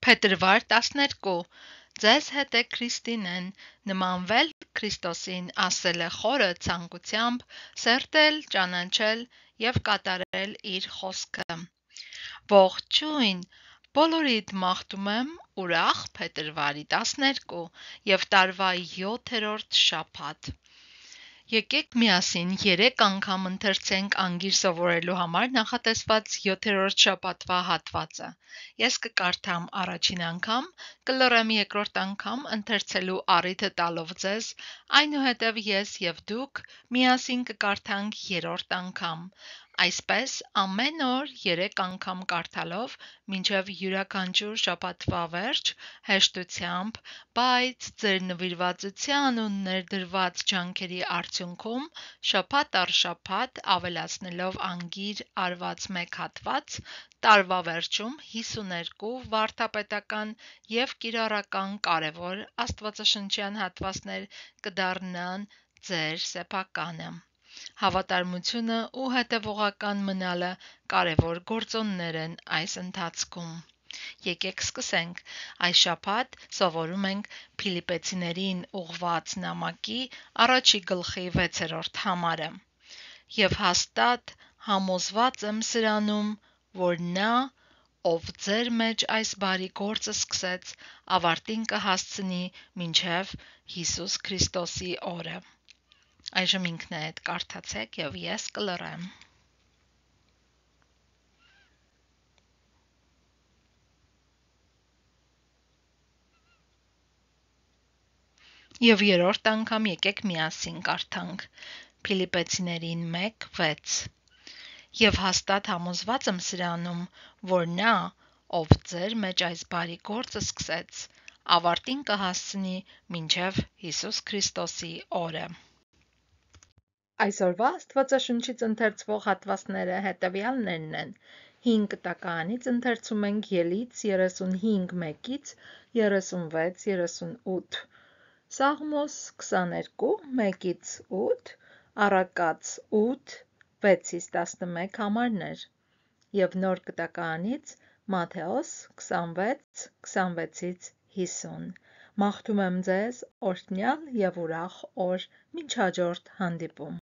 Փետրվար 12 Ձեզ հետ է Քրիստինեն, նմանվել Քրիստոսին, ասել է խորը ցանկությամբ, սերտել, ճանաչել և կատարել իր խոսքը։ Ողջույն, բոլորիդ մաղթում եմ ուրախ փետրվարի 12 և տարվա 7-րդ շաբաթ։ Եկեք միասին 3 անգամ ընթերցենք անգիր սովորելու համար նախատեսված 7-րդ շաբաթվա հատվածը։ Ես կկարդամ առաջին անգամ, կլռեմ երկրորդ անգամ ընթերցելու առիթը տալով ձեզ, այնուհետև ես և դուք միասին կկարդանք երրորդ անգամ։ Այսպես ամեն օր 3 անգամ կարդալով մինչև յուրաքանչյուր շաբաթվա վերջ հեշտությամբ, բայց ձեր նվիրվածության ու ներդրված ջանքերի արդյունքում շաբաթ առ շաբաթ ավելացնելով անգիր արված 1 հատված, տարվա վերջում 52 վարդապետական և կիրառական կարևոր աստվածաշնչյան հատվածներ կդառնան ձեր սեփականը։ Հավատարմությունը ու հետևողական մնալը կարևոր գործոններ են այս ընթացքում։ Եկեք սկսենք։ Այս շաբաթ սովորում ենք Փիլիպպեցիներին ուղղված նամակի 1 գլխի 6-րդ համարը։ Եվ հաստատ համոզված եմ սրանում, որ նա, ով ձեր մեջ այս բարի գործը սկսեց, ավարտին կհասցնի մինչև Հիսուս Քրիստոսի օրը։ Այժմ ինքներդ կարդացեք և ես կլռեմ։ Եվ երրորդ անգամ եկեք միասին կարդանք Փիլիպպեցիներին 1:6 Եվ հաստատ համոզված եմ սրանում, որ նա, ով ձեր մեջ այս բարի գործը սկսեց, ավարտին կհասցնի մինչև Հիսուս Քրիստոսի օրը։ Այսօրվա Աստվածաշնչից ընթերցվող հատվածները հետևյալներն են. 5 տականից ընթերցում ենք Ելից 35:1-ից 36-38, Սաղմոս 22 1-ից 8, Առակաց 8 6-ից 11 համարներ և Նոր Կտականից Մատթեոս 26 26-ից 50։ Մաղթում եմ ձեզ օրհնյալ և ուրախ օր, մինչ հաջորդ հանդիպում։